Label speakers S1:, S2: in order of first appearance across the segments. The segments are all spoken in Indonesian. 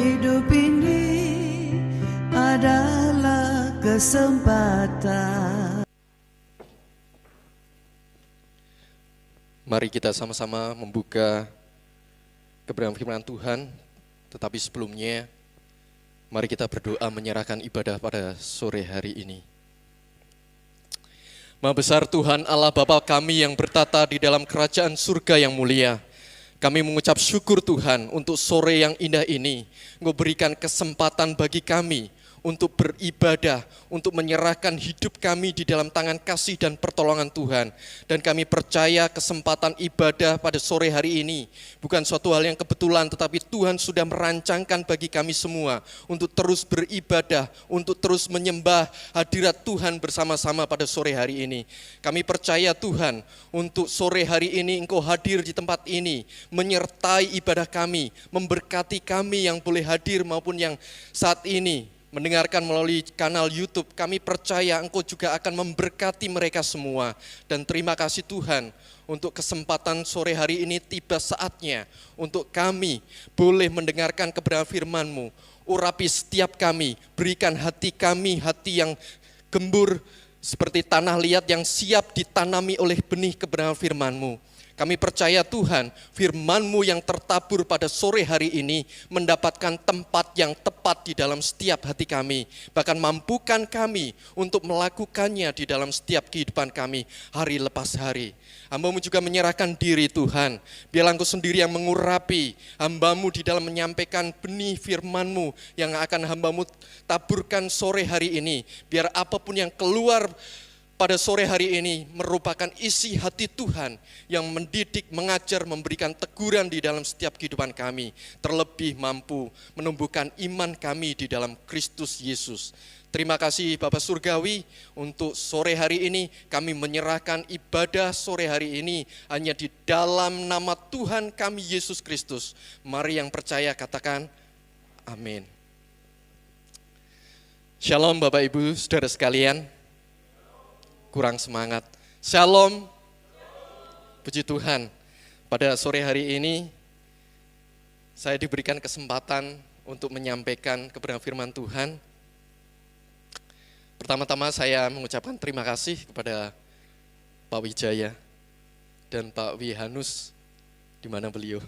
S1: Hidup ini adalah kesempatan.
S2: Mari kita sama-sama membuka kebenaran firman Tuhan, tetapi sebelumnya mari kita berdoa menyerahkan ibadah pada sore hari ini. Maha besar Tuhan Allah Bapa kami yang bertata di dalam kerajaan surga yang mulia, kami mengucap syukur Tuhan untuk sore yang indah ini. Engkau berikan kesempatan bagi kami untuk beribadah, untuk menyerahkan hidup kami di dalam tangan kasih dan pertolongan Tuhan. Dan kami percaya kesempatan ibadah pada sore hari ini bukan suatu hal yang kebetulan, tetapi Tuhan sudah merancangkan bagi kami semua untuk terus beribadah, untuk terus menyembah hadirat Tuhan bersama-sama pada sore hari ini. Kami percaya Tuhan, untuk sore hari ini Engkau hadir di tempat ini, menyertai ibadah kami, memberkati kami yang boleh hadir maupun yang saat ini mendengarkan melalui kanal YouTube. Kami percaya Engkau juga akan memberkati mereka semua. Dan terima kasih Tuhan untuk kesempatan sore hari ini tiba saatnya untuk kami boleh mendengarkan kebenaran firman-Mu. Urapi setiap kami, berikan hati kami hati yang gembur seperti tanah liat yang siap ditanami oleh benih kebenaran firman-Mu. Kami percaya Tuhan, firman-Mu yang tertabur pada sore hari ini mendapatkan tempat yang tepat di dalam setiap hati kami. Bahkan mampukan kami untuk melakukannya di dalam setiap kehidupan kami hari lepas hari. Hamba-Mu juga menyerahkan diri Tuhan. Biarlah Engkau sendiri yang mengurapi hamba-Mu di dalam menyampaikan benih firman-Mu yang akan hamba-Mu taburkan sore hari ini. Biar apapun yang keluar pada sore hari ini merupakan isi hati Tuhan yang mendidik, mengajar, memberikan teguran di dalam setiap kehidupan kami. Terlebih mampu menumbuhkan iman kami di dalam Kristus Yesus. Terima kasih Bapak Surgawi, untuk sore hari ini kami menyerahkan ibadah sore hari ini hanya di dalam nama Tuhan kami Yesus Kristus. Mari yang percaya katakan amin. Shalom Bapak Ibu Saudara sekalian. Kurang semangat. Shalom. Puji Tuhan. Pada sore hari ini saya diberikan kesempatan untuk menyampaikan kebenaran firman Tuhan. Pertama-tama saya mengucapkan terima kasih kepada Pak Wijaya dan Pak Wihanus, di mana beliau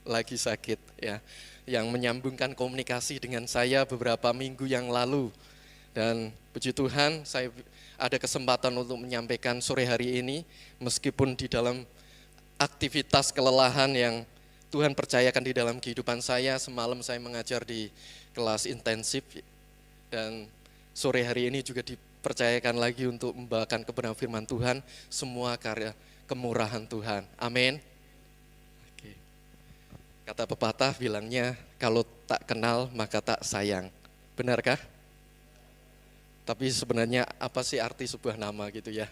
S2: lagi sakit ya, yang menyambungkan komunikasi dengan saya beberapa minggu yang lalu. Dan puji Tuhan saya ada kesempatan untuk menyampaikan sore hari ini, meskipun di dalam aktivitas kelelahan yang Tuhan percayakan di dalam kehidupan saya. Semalam saya mengajar di kelas intensif, dan sore hari ini juga dipercayakan lagi untuk membawakan kebenaran firman Tuhan, semua karya kemurahan Tuhan. Amin. Oke. Kata pepatah bilangnya, kalau tak kenal maka tak sayang. Benarkah? Tapi sebenarnya apa sih arti sebuah nama gitu ya?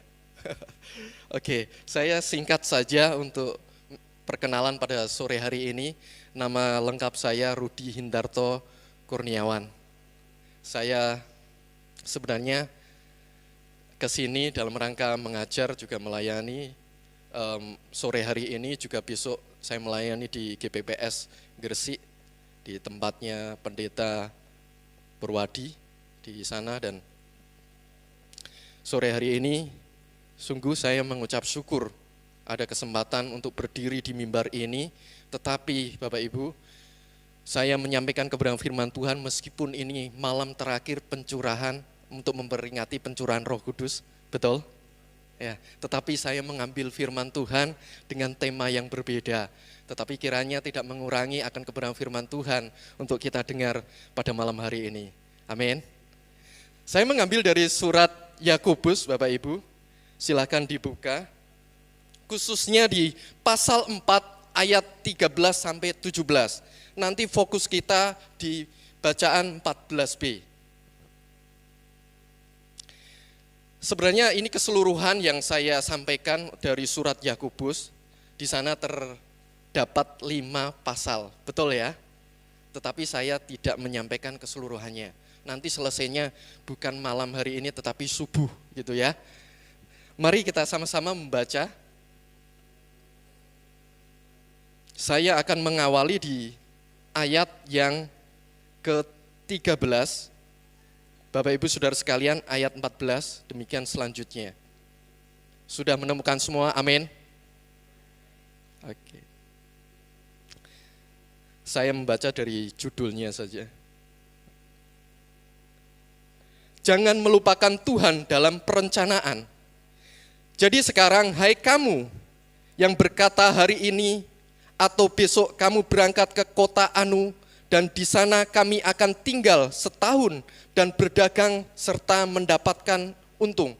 S2: Oke, saya singkat saja untuk perkenalan pada sore hari ini. Nama lengkap saya Rudi Hindarto Kurniawan. Saya sebenarnya ke sini dalam rangka mengajar, juga melayani. Sore hari ini juga besok saya melayani di GPPS Gresik, di tempatnya Pendeta Purwadi di sana. Dan sore hari ini sungguh saya mengucap syukur ada kesempatan untuk berdiri di mimbar ini. Tetapi Bapak Ibu, saya menyampaikan kebenaran firman Tuhan meskipun ini malam terakhir pencurahan untuk memperingati pencurahan Roh Kudus, betul? Ya, tetapi saya mengambil firman Tuhan dengan tema yang berbeda. Tetapi kiranya tidak mengurangi akan kebenaran firman Tuhan untuk kita dengar pada malam hari ini. Amin. Saya mengambil dari surat Yakobus, Bapak Ibu, silakan dibuka, khususnya di pasal 4 ayat 13 sampai 17. Nanti fokus kita di bacaan 14b. Sebenarnya ini keseluruhan yang saya sampaikan dari surat Yakobus. Di sana terdapat 5 pasal, betul ya? Tetapi saya tidak menyampaikan keseluruhannya. Nanti selesainya bukan malam hari ini tetapi subuh gitu ya. Mari kita sama-sama membaca. Saya akan mengawali di ayat yang ke-13, Bapak Ibu Saudara sekalian, ayat 14, demikian selanjutnya. Sudah menemukan semua? Amin. Oke. Saya membaca dari judulnya saja. Jangan melupakan Tuhan dalam perencanaan. Jadi sekarang, hai kamu yang berkata hari ini atau besok kamu berangkat ke kota Anu, dan di sana kami akan tinggal setahun dan berdagang serta mendapatkan untung.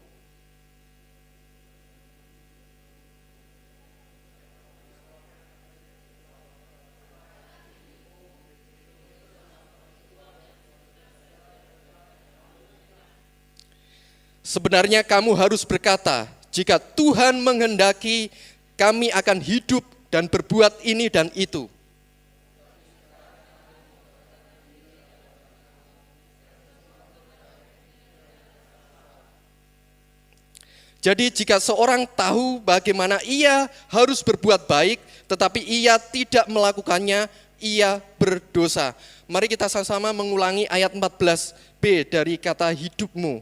S2: Sebenarnya kamu harus berkata, jika Tuhan menghendaki, kami akan hidup dan berbuat ini dan itu. Jadi jika seorang tahu bagaimana ia harus berbuat baik, tetapi ia tidak melakukannya, ia berdosa. Mari kita sama-sama mengulangi ayat 14b dari kata hidupmu.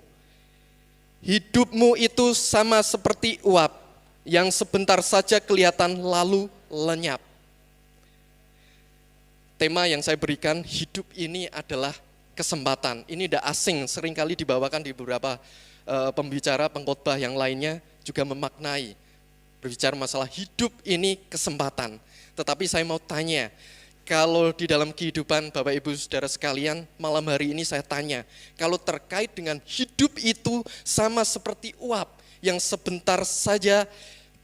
S2: Hidupmu itu sama seperti uap yang sebentar saja kelihatan lalu lenyap. Tema yang saya berikan, hidup ini adalah kesempatan. Ini tidak asing, seringkali dibawakan di beberapa pembicara, pengkhotbah yang lainnya juga memaknai. Berbicara masalah hidup ini kesempatan. Tetapi saya mau tanya, kalau di dalam kehidupan Bapak Ibu Saudara sekalian, malam hari ini saya tanya, kalau terkait dengan hidup itu sama seperti uap yang sebentar saja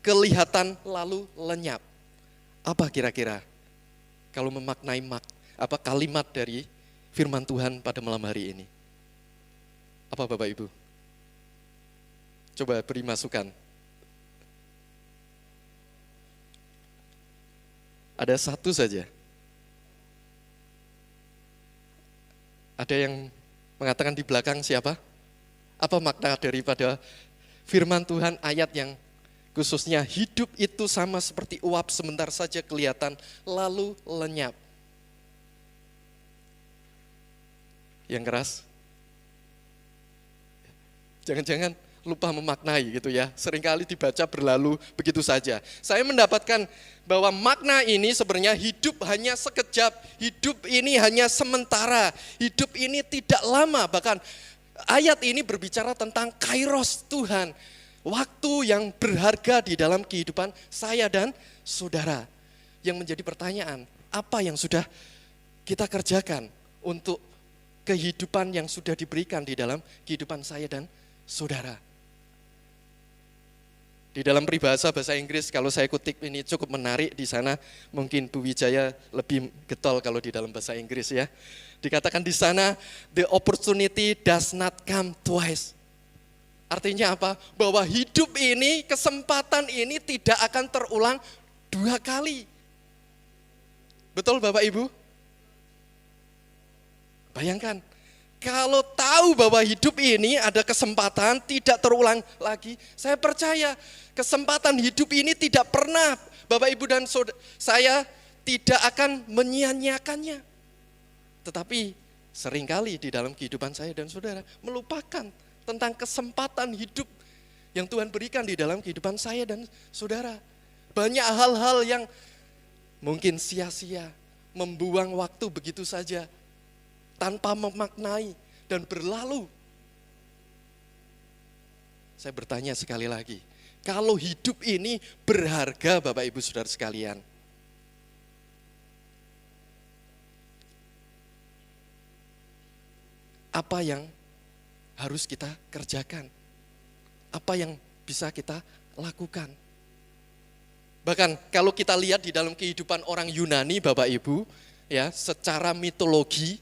S2: kelihatan lalu lenyap. Apa kira-kira kalau memaknai kalimat dari firman Tuhan pada malam hari ini? Apa Bapak Ibu? Coba beri masukan. Ada satu saja. Ada yang mengatakan di belakang siapa? Apa makna daripada firman Tuhan ayat yang khususnya hidup itu sama seperti uap sebentar saja kelihatan lalu lenyap? Yang keras? Jangan-jangan lupa memaknai gitu ya. Seringkali dibaca berlalu begitu saja. Saya mendapatkan bahwa makna ini sebenarnya hidup hanya sekejap, hidup ini hanya sementara, hidup ini tidak lama. Bahkan ayat ini berbicara tentang kairos Tuhan, waktu yang berharga di dalam kehidupan saya dan saudara. Yang menjadi pertanyaan, apa yang sudah kita kerjakan untuk kehidupan yang sudah diberikan di dalam kehidupan saya dan saudara. Di dalam peribahasa bahasa Inggris, kalau saya kutip ini cukup menarik di sana, mungkin Bu Wijaya lebih getol kalau di dalam bahasa Inggris ya. Dikatakan di sana, the opportunity does not come twice. Artinya apa? Bahwa hidup ini, kesempatan ini tidak akan terulang 2 kali. Betul Bapak Ibu? Bayangkan. Kalau tahu bahwa hidup ini ada kesempatan tidak terulang lagi, saya percaya kesempatan hidup ini tidak pernah Bapak Ibu dan saya tidak akan menyia-nyiakannya. Tetapi seringkali di dalam kehidupan saya dan saudara melupakan tentang kesempatan hidup yang Tuhan berikan di dalam kehidupan saya dan saudara. Banyak hal-hal yang mungkin sia-sia, membuang waktu begitu saja, tanpa memaknai dan berlalu. Saya bertanya sekali lagi, kalau hidup ini berharga Bapak Ibu Saudara sekalian, apa yang harus kita kerjakan? Apa yang bisa kita lakukan? Bahkan kalau kita lihat di dalam kehidupan orang Yunani Bapak Ibu, ya, secara mitologi,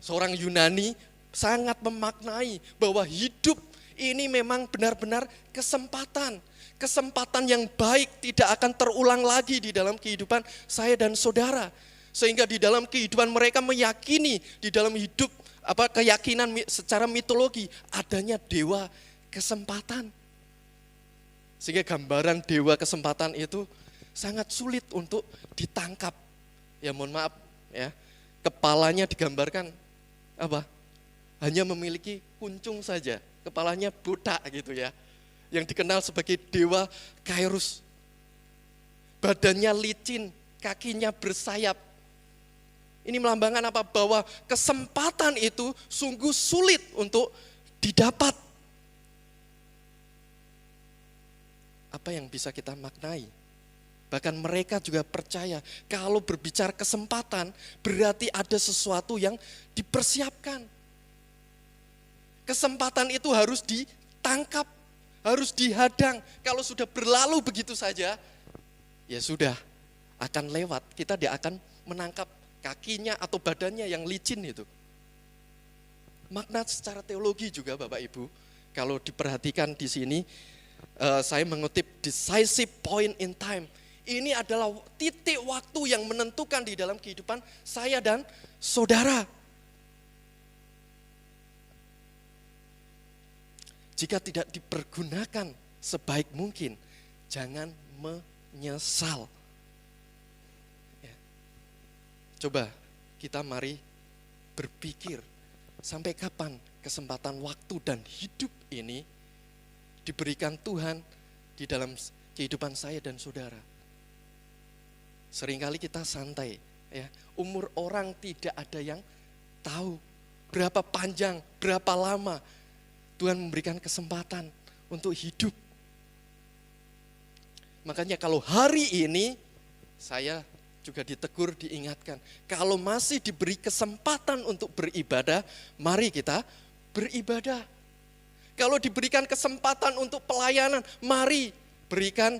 S2: seorang Yunani sangat memaknai bahwa hidup ini memang benar-benar kesempatan. Kesempatan yang baik tidak akan terulang lagi di dalam kehidupan saya dan saudara. Sehingga di dalam kehidupan mereka meyakini di dalam hidup keyakinan secara mitologi adanya dewa kesempatan. Sehingga gambaran dewa kesempatan itu sangat sulit untuk ditangkap. Ya mohon maaf ya. kepalanya digambarkan apa? Hanya memiliki kuncung saja, kepalanya botak gitu ya. Yang dikenal sebagai dewa Kairos. Badannya licin, kakinya bersayap. Ini melambangkan apa? Bahwa kesempatan itu sungguh sulit untuk didapat. Apa yang bisa kita maknai? Bahkan mereka juga percaya kalau berbicara kesempatan berarti ada sesuatu yang dipersiapkan. Kesempatan itu harus ditangkap, harus dihadang. Kalau sudah berlalu begitu saja, ya sudah akan lewat. Kita tidak akan menangkap kakinya atau badannya yang licin itu. Makna secara teologi juga Bapak Ibu, kalau diperhatikan di sini, saya mengutip decisive point in time. Ini adalah titik waktu yang menentukan di dalam kehidupan saya dan saudara. Jika tidak dipergunakan sebaik mungkin, jangan menyesal. Ya. Coba kita mari berpikir, sampai kapan kesempatan waktu dan hidup ini diberikan Tuhan di dalam kehidupan saya dan saudara. Seringkali kita santai, ya. Umur orang tidak ada yang tahu berapa panjang, berapa lama Tuhan memberikan kesempatan untuk hidup. Makanya kalau hari ini saya juga ditegur, diingatkan, kalau masih diberi kesempatan untuk beribadah, mari kita beribadah. Kalau diberikan kesempatan untuk pelayanan, mari berikan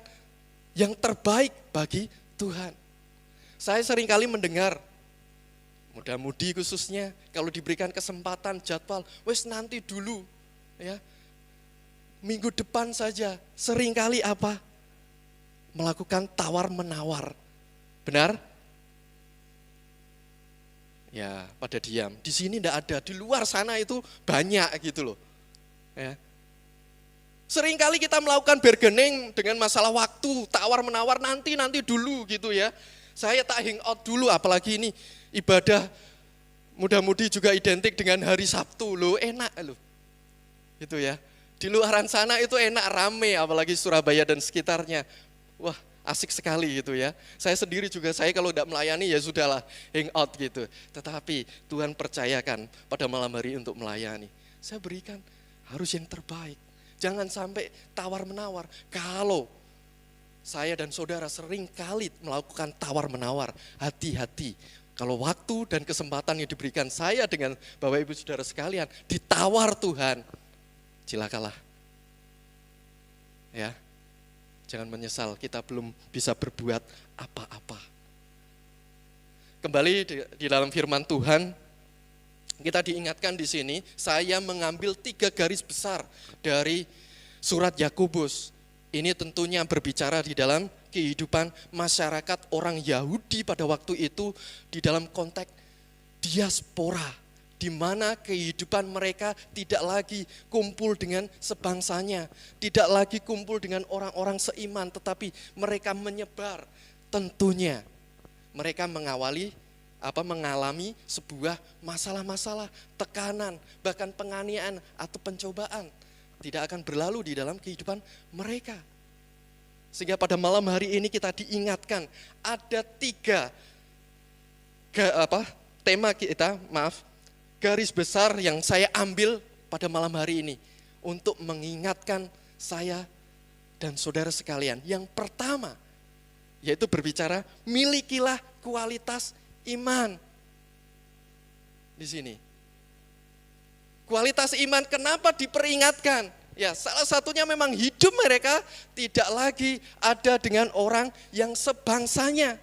S2: yang terbaik bagi Tuhan. Saya seringkali mendengar, muda-mudi khususnya, kalau diberikan kesempatan jadwal, wes nanti dulu, ya, minggu depan saja. Seringkali apa? Melakukan tawar-menawar. Benar? Ya, pada diam. Di sini tidak ada, di luar sana itu banyak gitu loh. Ya. Seringkali kita melakukan bargaining dengan masalah waktu, tawar-menawar nanti dulu gitu ya. Saya tak hangout dulu, apalagi ini ibadah muda-mudi juga identik dengan hari Sabtu loh, enak loh. Gitu ya. Di luaran sana itu enak, rame, apalagi Surabaya dan sekitarnya. Wah, asik sekali gitu ya. Saya sendiri juga, saya kalau tidak melayani ya sudahlah, hangout gitu. Tetapi Tuhan percayakan pada malam hari untuk melayani. Saya berikan harus yang terbaik. Jangan sampai tawar-menawar. Kalau saya dan saudara sering kali melakukan tawar-menawar, hati-hati. Kalau waktu dan kesempatan yang diberikan saya dengan Bapak Ibu Saudara sekalian, ditawar Tuhan, cilakalah. Ya, jangan menyesal, kita belum bisa berbuat apa-apa. Kembali di dalam firman Tuhan, kita diingatkan di sini, saya mengambil 3 garis besar dari surat Yakobus. Ini tentunya berbicara di dalam kehidupan masyarakat orang Yahudi pada waktu itu di dalam konteks diaspora, di mana kehidupan mereka tidak lagi kumpul dengan sebangsanya, tidak lagi kumpul dengan orang-orang seiman, tetapi mereka menyebar. Tentunya mereka mengalami sebuah masalah-masalah, tekanan, bahkan penganiayaan atau pencobaan. Tidak akan berlalu di dalam kehidupan mereka. Sehingga pada malam hari ini kita diingatkan ada 3 tema kita, garis besar yang saya ambil pada malam hari ini untuk mengingatkan saya dan saudara sekalian. Yang pertama yaitu berbicara milikilah kualitas iman. Di sini. Kualitas iman kenapa diperingatkan? Ya, salah satunya memang hidup mereka tidak lagi ada dengan orang yang sebangsanya.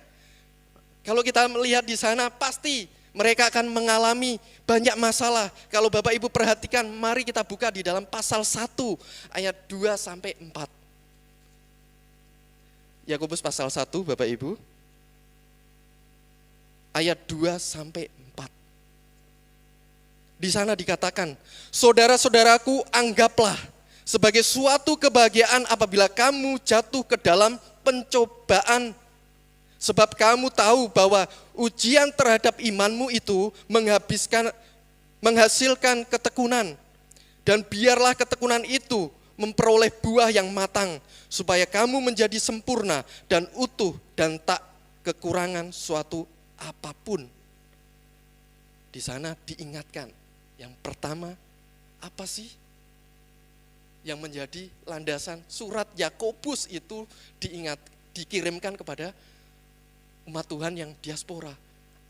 S2: Kalau kita melihat di sana pasti mereka akan mengalami banyak masalah. Kalau Bapak Ibu perhatikan, mari kita buka di dalam pasal 1 ayat 2 sampai 4. Yakobus pasal 1 Bapak Ibu. Ayat 2 sampai 4. Di sana dikatakan, saudara-saudaraku, anggaplah sebagai suatu kebahagiaan apabila kamu jatuh ke dalam pencobaan, Sebab kamu tahu bahwa ujian terhadap imanmu itu menghasilkan ketekunan. Dan biarlah ketekunan itu memperoleh buah yang matang, supaya kamu menjadi sempurna dan utuh dan tak kekurangan suatu apapun. Di sana diingatkan, yang pertama, apa sih yang menjadi landasan surat Yakobus itu dikirimkan kepada umat Tuhan yang diaspora?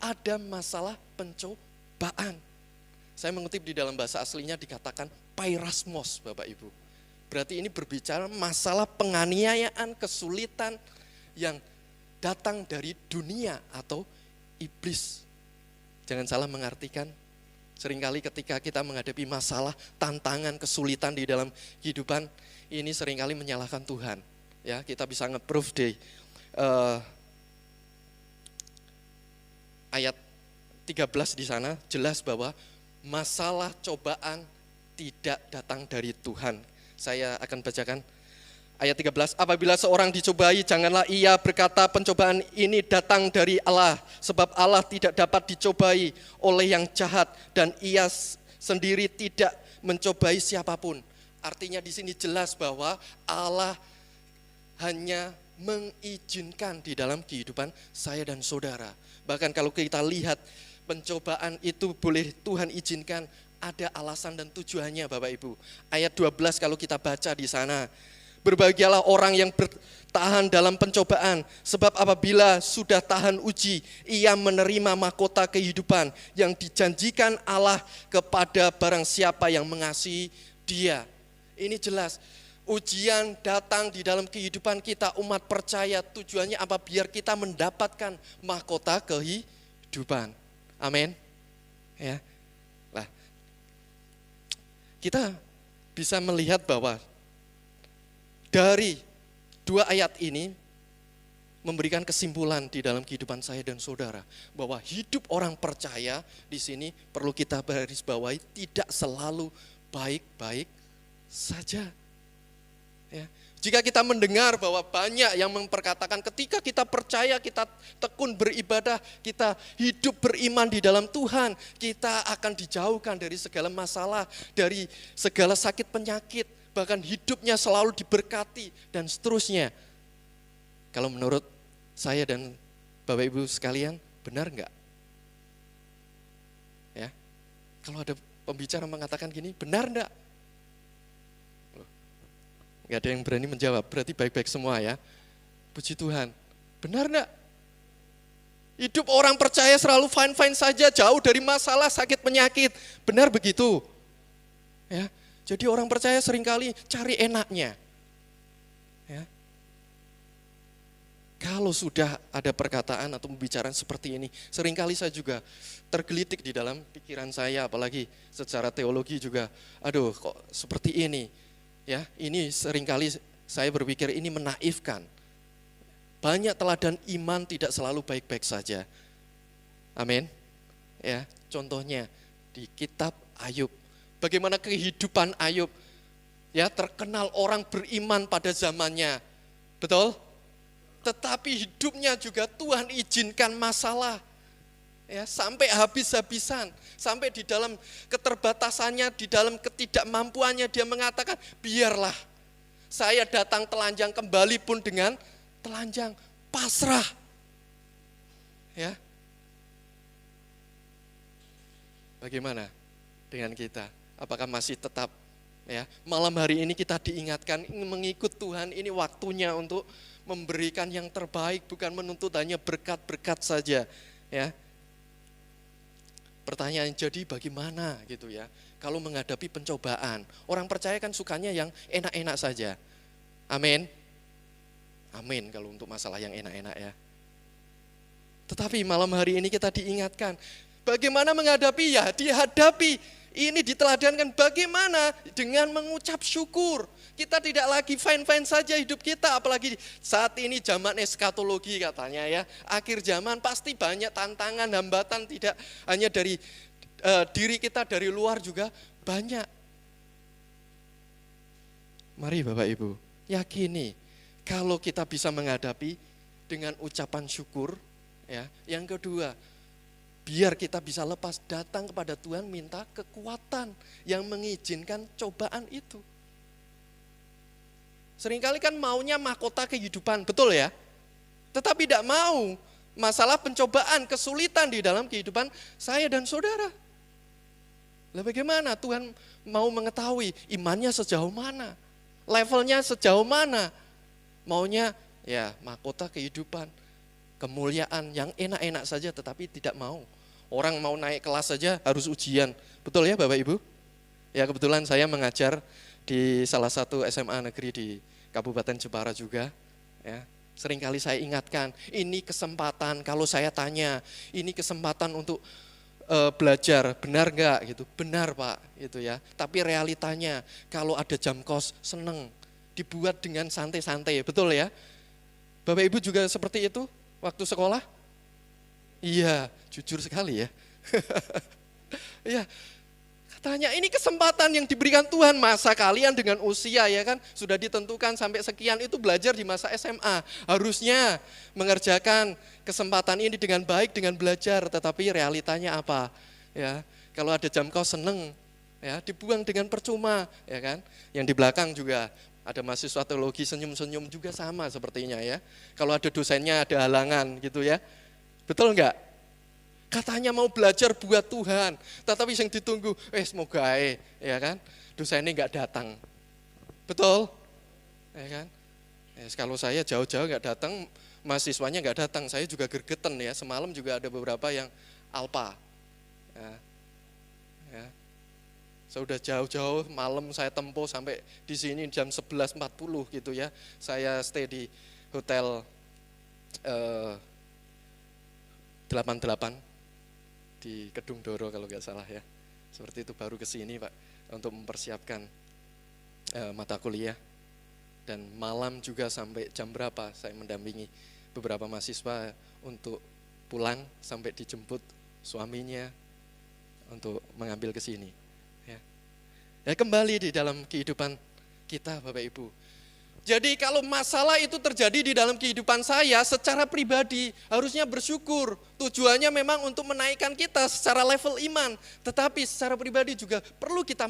S2: Ada masalah pencobaan. Saya mengutip di dalam bahasa aslinya dikatakan pairasmos, Bapak Ibu. Berarti ini berbicara masalah penganiayaan, kesulitan yang datang dari dunia atau iblis. Jangan salah mengartikan, seringkali ketika kita menghadapi masalah, tantangan, kesulitan di dalam kehidupan, ini seringkali menyalahkan Tuhan. Ya, kita bisa nge-proof di ayat 13 di sana jelas bahwa masalah cobaan tidak datang dari Tuhan. Saya akan bacakan ayat 13. Apabila seorang dicobai, janganlah ia berkata pencobaan ini datang dari Allah. Sebab Allah tidak dapat dicobai oleh yang jahat dan ia sendiri tidak mencobai siapapun. Artinya di sini jelas bahwa Allah hanya mengizinkan di dalam kehidupan saya dan saudara. Bahkan kalau kita lihat pencobaan itu boleh Tuhan izinkan, ada alasan dan tujuannya, Bapak Ibu. Ayat 12 kalau kita baca di sana. Berbahagialah orang yang bertahan dalam pencobaan, sebab apabila sudah tahan uji, ia menerima mahkota kehidupan yang dijanjikan Allah kepada barang siapa yang mengasihi Dia. Ini jelas, ujian datang di dalam kehidupan kita umat percaya, tujuannya apa? Biar kita mendapatkan mahkota kehidupan. Amin. Ya. Nah, kita bisa melihat bahwa dari dua ayat ini memberikan kesimpulan di dalam kehidupan saya dan saudara bahwa hidup orang percaya di sini perlu kita garis bawahi tidak selalu baik-baik saja. Ya. Jika kita mendengar bahwa banyak yang memperkatakan ketika kita percaya, kita tekun beribadah, kita hidup beriman di dalam Tuhan, kita akan dijauhkan dari segala masalah, dari segala sakit penyakit, bahkan hidupnya selalu diberkati dan seterusnya. Kalau menurut saya dan Bapak Ibu sekalian, benar enggak? Ya. Kalau ada pembicara mengatakan gini, benar enggak? Enggak ada yang berani menjawab, berarti baik-baik semua ya. Puji Tuhan. Benar enggak? Hidup orang percaya selalu fine-fine saja, jauh dari masalah, sakit penyakit. Benar begitu? Ya. Jadi orang percaya seringkali cari enaknya. Ya. Kalau sudah ada perkataan atau pembicaraan seperti ini, seringkali saya juga tergelitik di dalam pikiran saya, apalagi secara teologi juga, aduh kok seperti ini. Ya, ini seringkali saya berpikir ini menaifkan. Banyak teladan iman tidak selalu baik-baik saja. Amin. Ya, contohnya di kitab Ayub. Bagaimana kehidupan Ayub, ya terkenal orang beriman pada zamannya, betul? Tetapi hidupnya juga Tuhan izinkan masalah, ya sampai habis-habisan, sampai di dalam keterbatasannya, di dalam ketidakmampuannya dia mengatakan, biarlah saya datang telanjang kembali pun dengan telanjang, pasrah, ya. Bagaimana dengan kita? Apakah masih tetap ya malam hari ini kita diingatkan mengikut Tuhan, ini waktunya untuk memberikan yang terbaik, bukan menuntut hanya berkat-berkat saja ya. Pertanyaan jadi bagaimana gitu ya kalau menghadapi pencobaan? Orang percaya kan sukanya yang enak-enak saja. Amin. Amin kalau untuk masalah yang enak-enak ya. Tetapi malam hari ini kita diingatkan bagaimana menghadapi ya dihadapi. Ini diteladankan bagaimana dengan mengucap syukur. Kita tidak lagi fine-fine saja hidup kita, apalagi saat ini zaman eskatologi katanya ya. Akhir zaman pasti banyak tantangan, hambatan, tidak hanya dari diri kita, dari luar juga banyak. Mari Bapak Ibu, yakini kalau kita bisa menghadapi dengan ucapan syukur, ya. Yang kedua, biar kita bisa lepas, datang kepada Tuhan minta kekuatan yang mengizinkan cobaan itu. Seringkali kan maunya mahkota kehidupan, betul ya? Tetapi tidak mau masalah pencobaan, kesulitan di dalam kehidupan saya dan saudara. Lah bagaimana Tuhan mau mengetahui imannya sejauh mana? Levelnya sejauh mana? Maunya ya mahkota kehidupan, kemuliaan yang enak-enak saja tetapi tidak mau. Orang mau naik kelas saja harus ujian. Betul ya Bapak Ibu? Ya kebetulan saya mengajar di salah satu SMA negeri di Kabupaten Jepara juga. Ya, seringkali saya ingatkan, ini kesempatan kalau saya tanya, ini kesempatan untuk belajar, benar enggak gitu? Benar Pak, gitu ya. Tapi realitanya kalau ada jam kos seneng, dibuat dengan santai-santai, betul ya? Bapak Ibu juga seperti itu waktu sekolah? Iya, jujur sekali ya. Iya, katanya ini kesempatan yang diberikan Tuhan, masa kalian dengan usia ya kan sudah ditentukan sampai sekian itu belajar di masa SMA. Harusnya mengerjakan kesempatan ini dengan baik dengan belajar, tetapi realitanya apa? Ya, kalau ada jam kos seneng, ya dibuang dengan percuma, ya kan? Yang di belakang juga ada mahasiswa teologi senyum-senyum juga sama sepertinya ya. Kalau ada dosennya ada halangan gitu ya. Betul enggak? Katanya mau belajar buat Tuhan, tetapi yang ditunggu, semoga ya kan, dosennya enggak datang. Betul? Ya kan? Kalau saya jauh-jauh enggak datang, mahasiswanya enggak datang, saya juga gergeten ya. Semalam juga ada beberapa yang alpa. Ya. Saya udah jauh-jauh malam saya tempuh sampai di sini jam 11.40 gitu ya. Saya stay di hotel 88 di Kedung Doro kalau nggak salah ya. Seperti itu baru ke sini Pak untuk mempersiapkan mata kuliah. Dan malam juga sampai jam berapa saya mendampingi beberapa mahasiswa untuk pulang sampai dijemput suaminya untuk mengambil ke sini. Ya kembali di dalam kehidupan kita Bapak Ibu. Jadi kalau masalah itu terjadi di dalam kehidupan saya secara pribadi harusnya bersyukur. Tujuannya memang untuk menaikkan kita secara level iman. Tetapi secara pribadi juga perlu kita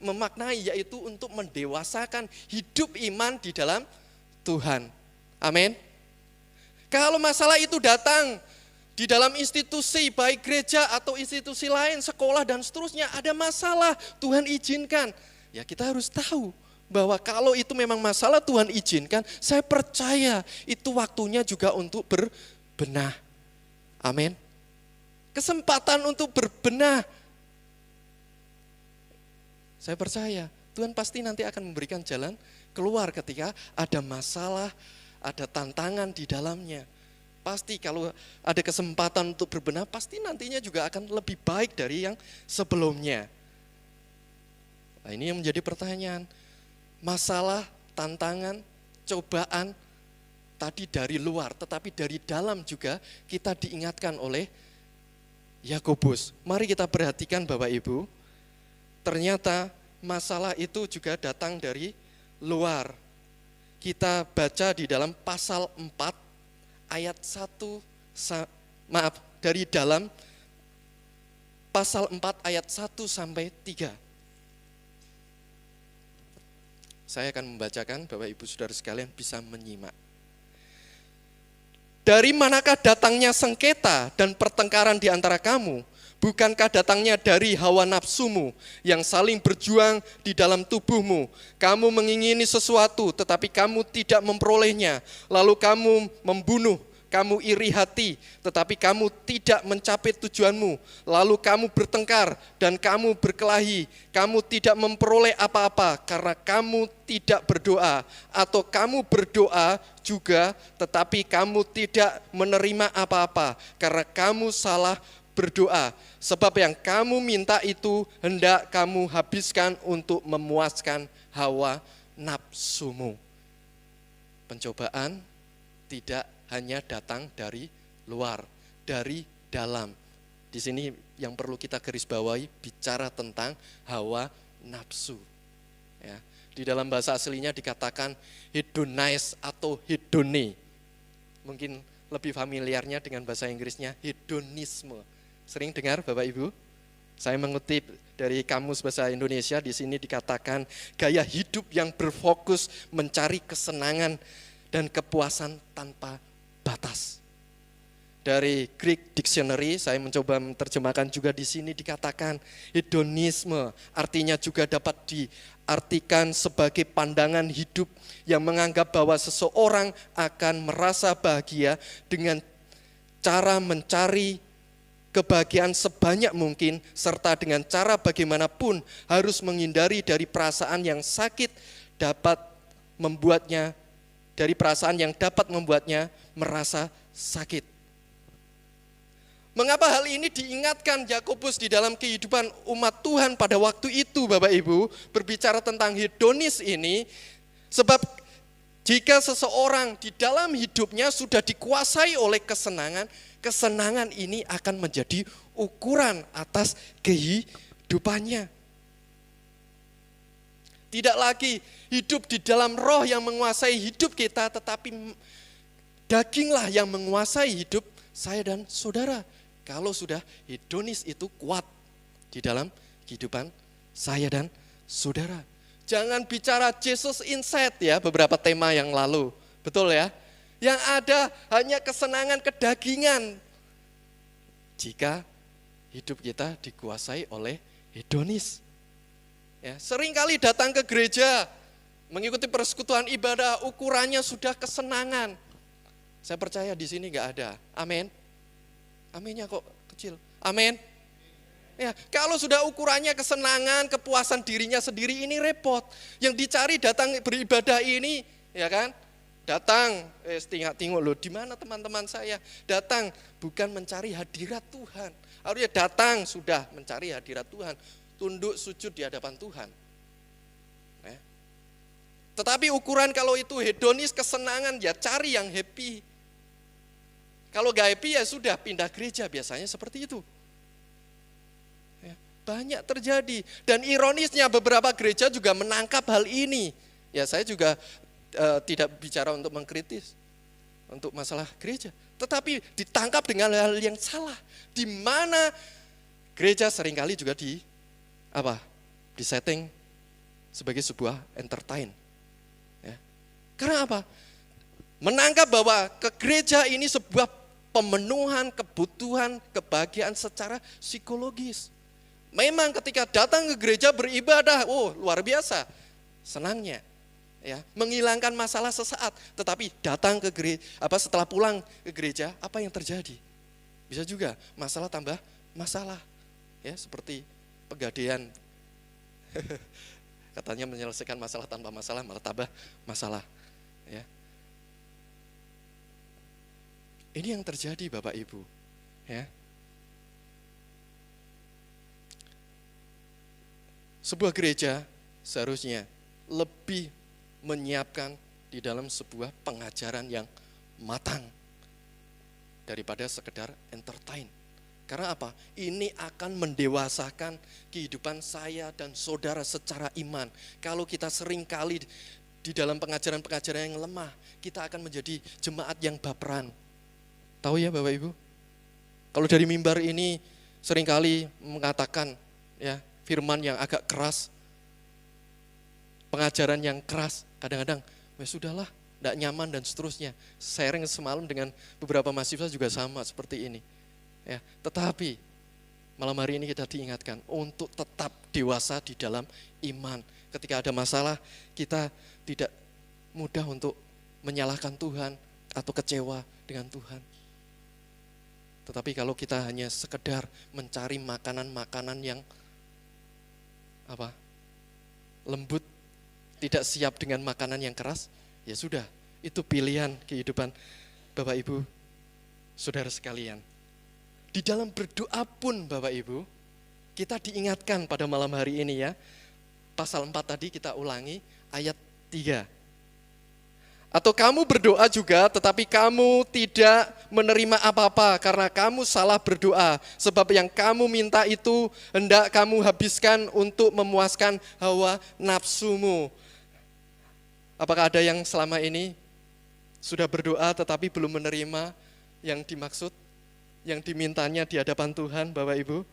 S2: memaknai yaitu untuk mendewasakan hidup iman di dalam Tuhan. Amin. Kalau masalah itu datang di dalam institusi baik gereja atau institusi lain, sekolah dan seterusnya ada masalah Tuhan izinkan. Ya kita harus tahu bahwa kalau itu memang masalah Tuhan izinkan, saya percaya itu waktunya juga untuk berbenah. Amin. Kesempatan untuk berbenah. Saya percaya Tuhan pasti nanti akan memberikan jalan keluar ketika ada masalah, ada tantangan di dalamnya. Pasti kalau ada kesempatan untuk berbenah, pasti nantinya juga akan lebih baik dari yang sebelumnya. Nah, ini yang menjadi pertanyaan. Masalah, tantangan, cobaan tadi dari luar, tetapi dari dalam juga kita diingatkan oleh Yakobus. Mari kita perhatikan Bapak Ibu, ternyata masalah itu juga datang dari luar. Kita baca di dalam pasal 4 ayat 1, dari dalam pasal 4 ayat 1 sampai 3. Saya akan membacakan, Bapak Ibu Saudara sekalian bisa menyimak. Dari manakah datangnya sengketa dan pertengkaran di antara kamu? Bukankah datangnya dari hawa nafsumu yang saling berjuang di dalam tubuhmu? Kamu mengingini sesuatu tetapi kamu tidak memperolehnya. Lalu kamu membunuh. Kamu iri hati, tetapi kamu tidak mencapai tujuanmu. Lalu kamu bertengkar dan kamu berkelahi. Kamu tidak memperoleh apa-apa karena kamu tidak berdoa. Atau kamu berdoa juga, tetapi kamu tidak menerima apa-apa karena kamu salah berdoa. Sebab yang kamu minta itu hendak kamu habiskan untuk memuaskan hawa nafsumu. Pencobaan tidak hanya datang dari luar, dari dalam. Di sini yang perlu kita garis bawahi bicara tentang hawa nafsu. Ya, di dalam bahasa aslinya dikatakan hedonize atau hedone. mungkin lebih familiarnya dengan bahasa Inggrisnya hedonisme. Sering dengar Bapak Ibu? Saya mengutip dari Kamus Bahasa Indonesia, di sini dikatakan gaya hidup yang berfokus mencari kesenangan dan kepuasan tanpa batas. Dari Greek Dictionary, saya mencoba menerjemahkan juga di sini dikatakan hedonisme artinya juga dapat diartikan sebagai pandangan hidup yang menganggap bahwa seseorang akan merasa bahagia dengan cara mencari kebahagiaan sebanyak mungkin serta dengan cara bagaimanapun harus menghindari dari perasaan yang dapat membuatnya merasa sakit. Mengapa hal ini diingatkan Yakobus di dalam kehidupan umat Tuhan pada waktu itu, Bapak Ibu, berbicara tentang hedonis ini? Sebab jika seseorang di dalam hidupnya sudah dikuasai oleh kesenangan, kesenangan ini akan menjadi ukuran atas kehidupannya. Tidak lagi hidup di dalam roh yang menguasai hidup kita, tetapi daginglah yang menguasai hidup saya dan saudara. Kalau sudah hedonis itu kuat di dalam kehidupan saya dan saudara. Jangan bicara Jesus inside ya, beberapa tema yang lalu. Betul ya? Yang ada hanya kesenangan kedagingan. Jika hidup kita dikuasai oleh hedonis. Ya, seringkali datang ke gereja, mengikuti persekutuan ibadah, ukurannya sudah kesenangan. Saya percaya di sini enggak ada. Amin. Aminnya kok kecil. Amin. Ya, kalau sudah ukurannya kesenangan, kepuasan dirinya sendiri, ini repot. Yang dicari datang beribadah ini, ya kan? Datang, tengok loh, di mana teman-teman saya? Datang bukan mencari hadirat Tuhan. Harusnya datang sudah mencari hadirat Tuhan, tunduk sujud di hadapan Tuhan. Ya. Tetapi ukuran kalau itu hedonis, kesenangan, ya cari yang happy. Kalau gak happy ya sudah pindah gereja, biasanya seperti itu. Ya, banyak terjadi. Dan ironisnya beberapa gereja juga menangkap hal ini. Ya saya juga tidak bicara untuk mengkritis untuk masalah gereja. Tetapi ditangkap dengan hal yang salah. Di mana gereja seringkali juga disetting sebagai sebuah entertain. Ya. Karena apa? Menangkap bahwa ke gereja ini sebuah pemenuhan kebutuhan kebahagiaan secara psikologis. Memang ketika datang ke gereja beribadah, luar biasa senangnya, ya, menghilangkan masalah sesaat. Tetapi datang ke gereja, setelah pulang ke gereja, apa yang terjadi? Bisa juga masalah tambah masalah, ya, seperti Pegadaian. Katanya menyelesaikan masalah tanpa masalah, malah tambah masalah, ya. Ini yang terjadi Bapak Ibu, ya. Sebuah gereja seharusnya lebih menyiapkan di dalam sebuah pengajaran yang matang daripada sekedar entertain. Karena apa? Ini akan mendewasakan kehidupan saya dan saudara secara iman. Kalau kita seringkali di dalam pengajaran-pengajaran yang lemah, kita akan menjadi jemaat yang baperan. Tahu ya Bapak Ibu? Kalau dari mimbar ini seringkali mengatakan ya firman yang agak keras, pengajaran yang keras, kadang-kadang sudahlah, tidak nyaman dan seterusnya. Sharing semalam dengan beberapa mahasiswa juga sama seperti ini. Ya, tetapi malam hari ini kita diingatkan untuk tetap dewasa di dalam iman. Ketika ada masalah, kita tidak mudah untuk menyalahkan Tuhan atau kecewa dengan Tuhan. Tetapi kalau kita hanya sekedar mencari makanan-makanan yang lembut, tidak siap dengan makanan yang keras, ya sudah, itu pilihan kehidupan Bapak Ibu, saudara sekalian. Di dalam berdoa pun Bapak Ibu, kita diingatkan pada malam hari ini ya, pasal 4 tadi kita ulangi, ayat 3. Atau kamu berdoa juga tetapi kamu tidak menerima apa-apa karena kamu salah berdoa. Sebab yang kamu minta itu hendak kamu habiskan untuk memuaskan hawa nafsumu. Apakah ada yang selama ini Sudah berdoa tetapi belum menerima yang dimaksud, yang dimintanya di hadapan Tuhan, Bapak Ibu?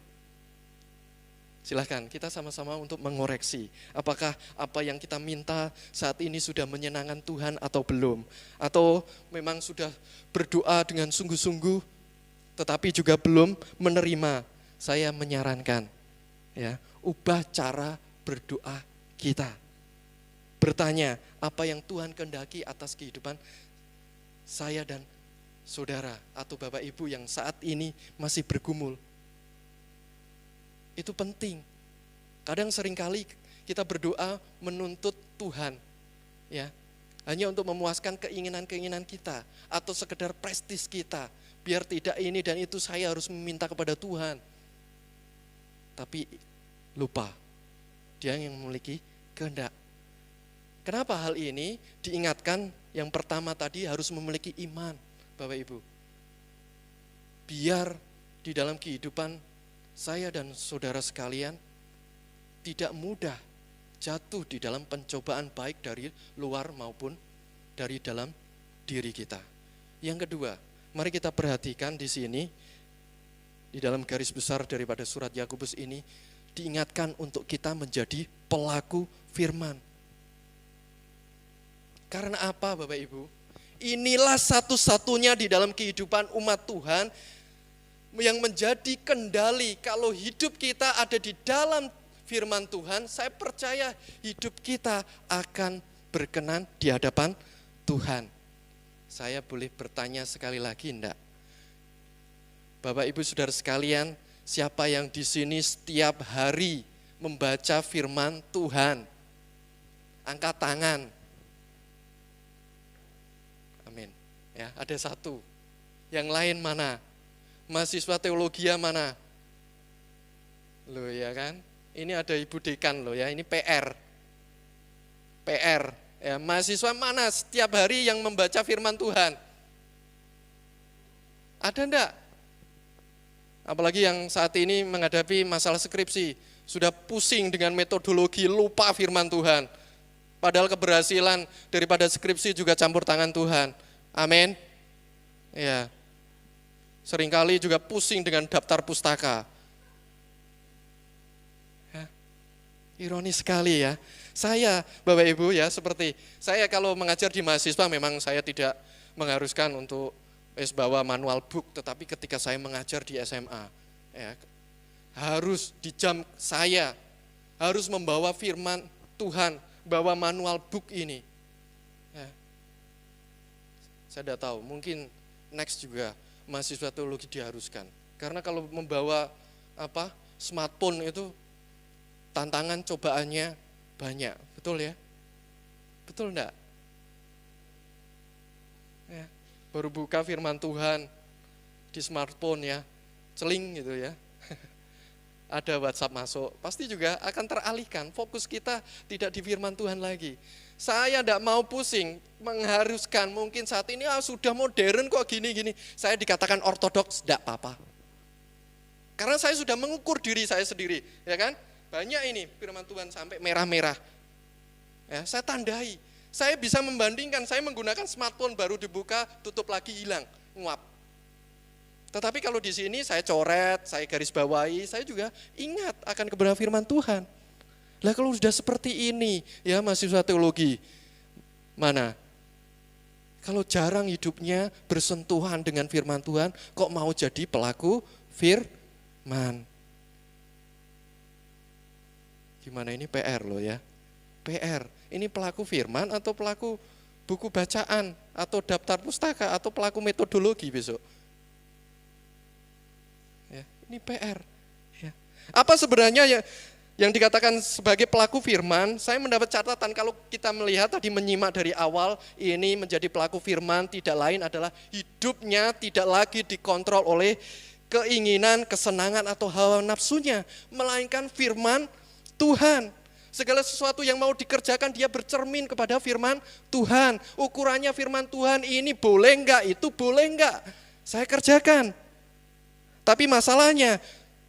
S2: Silahkan kita sama-sama untuk mengoreksi. Apakah apa yang kita minta saat ini sudah menyenangkan Tuhan atau belum? Atau memang sudah berdoa dengan sungguh-sungguh tetapi juga belum menerima? Saya menyarankan, ya, ubah cara berdoa kita. Bertanya, apa yang Tuhan kehendaki atas kehidupan saya dan saudara atau Bapak Ibu yang saat ini masih bergumul. Itu penting. Kadang seringkali kita berdoa menuntut Tuhan, ya, hanya untuk memuaskan keinginan-keinginan kita atau sekedar prestis kita. Biar tidak ini dan itu saya harus meminta kepada Tuhan. Tapi lupa, Dia yang memiliki kehendak. Kenapa hal ini diingatkan? Yang pertama tadi harus memiliki iman, Bapak Ibu. Biar di dalam kehidupan saya dan saudara sekalian tidak mudah jatuh di dalam pencobaan baik dari luar maupun dari dalam diri kita. Yang kedua, mari kita perhatikan di sini, di dalam garis besar daripada surat Yakobus ini, diingatkan untuk kita menjadi pelaku firman. Karena apa Bapak Ibu? Inilah satu-satunya di dalam kehidupan umat Tuhan yang menjadi kendali. Kalau hidup kita ada di dalam firman Tuhan, saya percaya hidup kita akan berkenan di hadapan Tuhan. Saya boleh bertanya sekali lagi enggak? Bapak Ibu Saudara sekalian, siapa yang di sini setiap hari membaca firman Tuhan? Angkat tangan. Amin. Ya, ada satu. Yang lain mana? Mahasiswa teologi mana? Loh ya kan? Ini ada Ibu Dekan loh ya, ini PR. Ya, mahasiswa mana setiap hari yang membaca firman Tuhan? Ada enggak? Apalagi yang saat ini menghadapi masalah skripsi, sudah pusing dengan metodologi, lupa firman Tuhan. Padahal keberhasilan daripada skripsi juga campur tangan Tuhan. Amin. Ya. Seringkali juga pusing dengan daftar pustaka. Ya. Ironis sekali ya. Saya, Bapak Ibu ya, seperti saya kalau mengajar di mahasiswa memang saya tidak mengharuskan untuk bawa manual book, tetapi ketika saya mengajar di SMA, ya, harus di jam saya harus membawa firman Tuhan, bawa manual book ini. Ya. Saya tidak tahu, mungkin next juga mahasiswa teologi diharuskan. Karena kalau membawa smartphone itu tantangan cobaannya banyak, betul ya? Betul enggak? Ya. Baru buka firman Tuhan di smartphone ya, celing gitu ya. Ada WhatsApp masuk, pasti juga akan teralihkan. Fokus kita tidak di firman Tuhan lagi. Saya tidak mau pusing, mengharuskan mungkin saat ini sudah modern kok gini-gini. Saya dikatakan ortodoks, tidak apa-apa. Karena saya sudah mengukur diri saya sendiri, ya kan? Banyak ini firman Tuhan sampai merah-merah. Ya, saya tandai. Saya bisa membandingkan, saya menggunakan smartphone baru dibuka, tutup lagi hilang, nguap. Tetapi kalau di sini saya coret, saya garis bawahi, saya juga ingat akan kebenaran firman Tuhan. Lah kalau sudah seperti ini, ya mahasiswa teologi, mana? Kalau jarang hidupnya bersentuhan dengan firman Tuhan, kok mau jadi pelaku firman? Gimana ini PR loh ya? PR, ini pelaku firman atau pelaku buku bacaan atau daftar pustaka atau pelaku metodologi besok? Ya, ini PR. Ya. Apa sebenarnya yang dikatakan sebagai pelaku firman? Saya mendapat catatan kalau kita melihat tadi menyimak dari awal, ini menjadi pelaku firman tidak lain adalah hidupnya tidak lagi dikontrol oleh keinginan, kesenangan atau hawa nafsunya, melainkan firman Tuhan. Segala sesuatu yang mau dikerjakan dia bercermin kepada firman Tuhan. Ukurannya firman Tuhan ini boleh enggak, itu boleh enggak, saya kerjakan. Tapi masalahnya,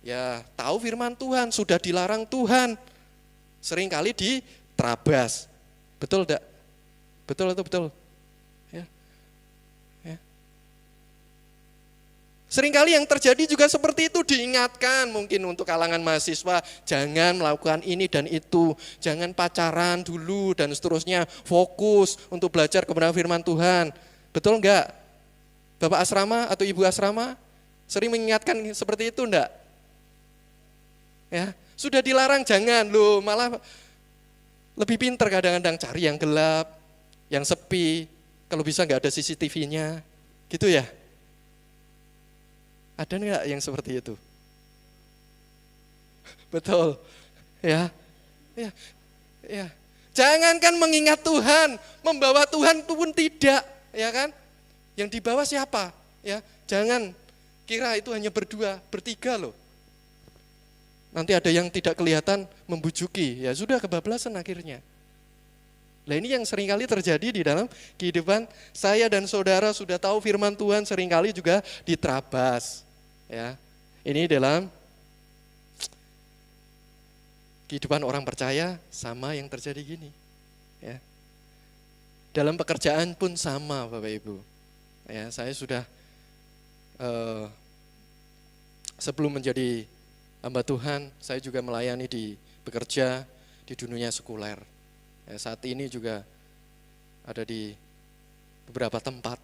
S2: ya tahu firman Tuhan, sudah dilarang Tuhan, seringkali diterabas. Betul enggak? Betul atau betul? Ya. Seringkali yang terjadi juga seperti itu, diingatkan mungkin untuk kalangan mahasiswa, jangan melakukan ini dan itu, jangan pacaran dulu dan seterusnya, fokus untuk belajar kebenaran firman Tuhan. Betul enggak? Bapak asrama atau ibu asrama sering mengingatkan seperti itu enggak? Ya, sudah dilarang jangan, loh malah lebih pintar kadang-kadang cari yang gelap, yang sepi, kalau bisa enggak ada CCTV-nya, gitu ya. Ada enggak yang seperti itu? Betul, ya, ya, ya. Jangankan mengingat Tuhan, membawa Tuhan pun tidak, ya kan? Yang dibawa siapa? Ya, jangan kira itu hanya berdua, bertiga loh. Nanti ada yang tidak kelihatan membujuki, ya sudah kebablasan akhirnya. Nah ini yang seringkali terjadi di dalam kehidupan saya dan saudara, sudah tahu firman Tuhan seringkali juga diterabas. Ya, ini dalam kehidupan orang percaya sama yang terjadi gini. Ya. Dalam pekerjaan pun sama Bapak Ibu. Ya, saya sudah sebelum menjadi hamba Tuhan, saya juga melayani bekerja di dunia sekuler. Ya, saat ini juga ada di beberapa tempat.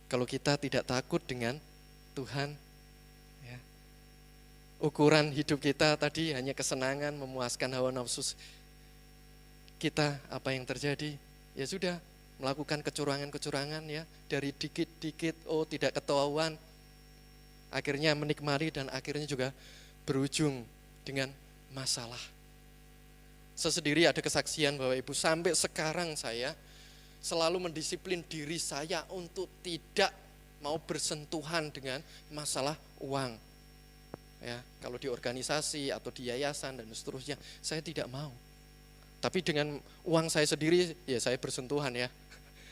S2: Kalau kita tidak takut dengan Tuhan, ya, ukuran hidup kita tadi hanya kesenangan, memuaskan hawa nafsu kita, apa yang terjadi? Ya sudah, melakukan kecurangan-kecurangan ya, dari dikit-dikit, tidak ketahuan, akhirnya menikmati dan akhirnya juga berujung dengan masalah. Sesendiri ada kesaksian Bapak Ibu, sampai sekarang saya selalu mendisiplin diri saya untuk tidak mau bersentuhan dengan masalah uang. Ya, kalau di organisasi atau di yayasan dan seterusnya, saya tidak mau. Tapi dengan uang saya sendiri, ya saya bersentuhan ya.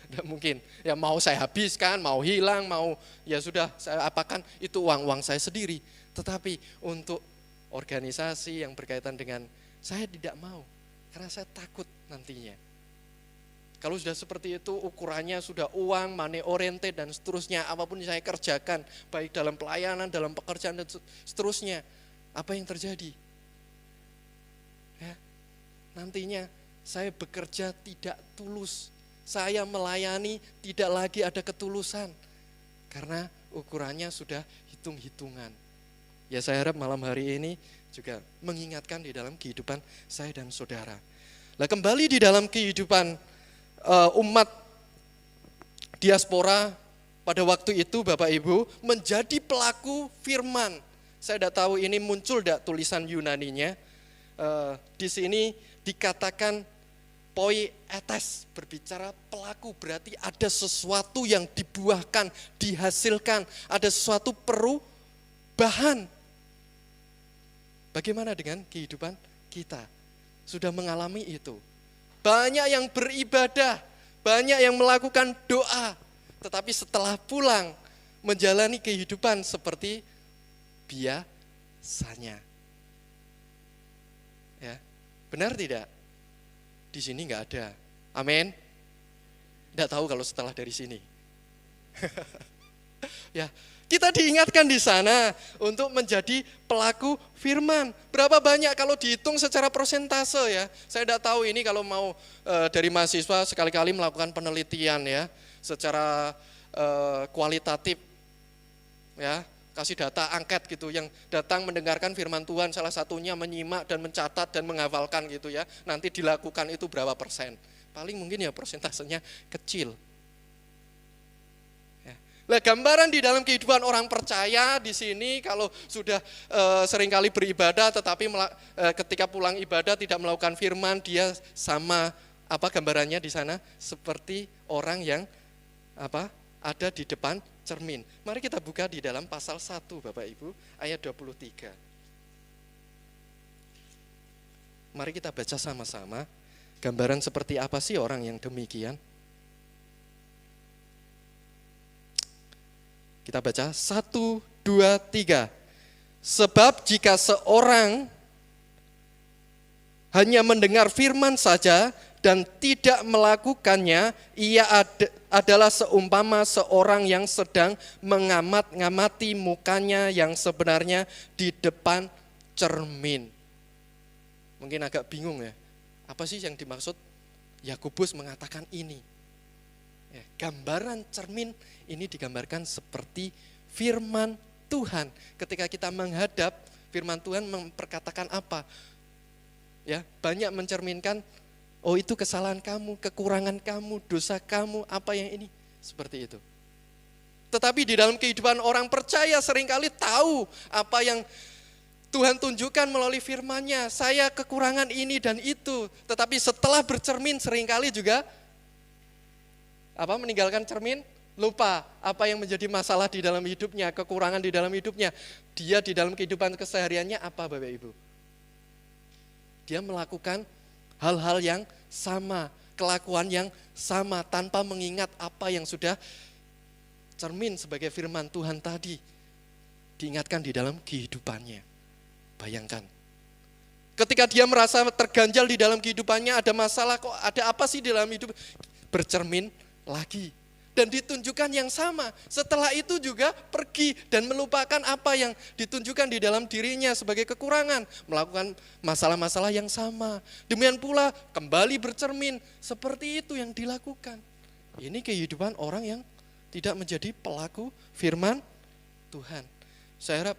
S2: Tidak mungkin, ya mau saya habiskan, mau hilang, mau ya sudah saya apakan, itu uang saya sendiri. Tetapi untuk organisasi yang berkaitan dengan, saya tidak mau, karena saya takut nantinya. Kalau sudah seperti itu, ukurannya sudah uang, money oriented dan seterusnya, apapun yang saya kerjakan, baik dalam pelayanan, dalam pekerjaan dan seterusnya, apa yang terjadi? Ya, nantinya saya bekerja tidak tulus, saya melayani tidak lagi ada ketulusan, karena ukurannya sudah hitung-hitungan. Ya saya harap malam hari ini juga mengingatkan di dalam kehidupan saya dan saudara. Nah kembali di dalam kehidupan umat diaspora pada waktu itu Bapak Ibu menjadi pelaku firman. Saya tidak tahu ini muncul tidak tulisan Yunaninya. Di sini dikatakan poietes, berbicara pelaku, berarti ada sesuatu yang dibuahkan, dihasilkan, ada sesuatu perubahan. Bagaimana dengan kehidupan kita? Sudah mengalami itu. Banyak yang beribadah, banyak yang melakukan doa, tetapi setelah pulang menjalani kehidupan seperti biasanya. Ya, benar tidak? Di sini enggak ada. Amin. Enggak tahu kalau setelah dari sini. Ya, kita diingatkan di sana untuk menjadi pelaku firman. Berapa banyak kalau dihitung secara persentase ya. Saya tidak tahu ini kalau mau dari mahasiswa sekali-kali melakukan penelitian ya, secara kualitatif ya, kasih data angket gitu, yang datang mendengarkan firman Tuhan, salah satunya menyimak dan mencatat dan menghafalkan gitu ya, nanti dilakukan itu berapa persen. Paling mungkin ya persentasenya kecil. Nah, gambaran di dalam kehidupan orang percaya di sini kalau sudah seringkali beribadah tetapi ketika pulang ibadah tidak melakukan firman, dia sama apa gambarannya di sana seperti orang yang ada di depan cermin. Mari kita buka di dalam pasal 1 Bapak Ibu ayat 23. Mari kita baca sama-sama gambaran seperti apa sih orang yang demikian. Kita baca 1, 2, 3. Sebab jika seorang hanya mendengar firman saja dan tidak melakukannya, ia adalah seumpama seorang yang sedang mengamati mukanya yang sebenarnya di depan cermin. Mungkin agak bingung ya, apa sih yang dimaksud Yakobus mengatakan ini? Ya, gambaran cermin ini digambarkan seperti firman Tuhan. Ketika kita menghadap, firman Tuhan memperkatakan apa? Ya, banyak mencerminkan, oh itu kesalahan kamu, kekurangan kamu, dosa kamu, apa yang ini, seperti itu. Tetapi di dalam kehidupan orang percaya seringkali tahu apa yang Tuhan tunjukkan melalui firman-Nya. Saya kekurangan ini dan itu, tetapi setelah bercermin seringkali juga meninggalkan cermin, lupa apa yang menjadi masalah di dalam hidupnya, kekurangan di dalam hidupnya. Dia di dalam kehidupan kesehariannya apa, Bapak Ibu? Dia melakukan hal-hal yang sama, kelakuan yang sama, tanpa mengingat apa yang sudah cermin sebagai firman Tuhan tadi diingatkan di dalam kehidupannya. Bayangkan, ketika dia merasa terganjal di dalam kehidupannya, ada masalah, kok ada apa sih di dalam hidup, bercermin lagi. Dan ditunjukkan yang sama, setelah itu juga pergi dan melupakan apa yang ditunjukkan di dalam dirinya sebagai kekurangan, melakukan masalah-masalah yang sama. Demikian pula kembali bercermin, seperti itu yang dilakukan. Ini kehidupan orang yang tidak menjadi pelaku firman Tuhan. Saya harap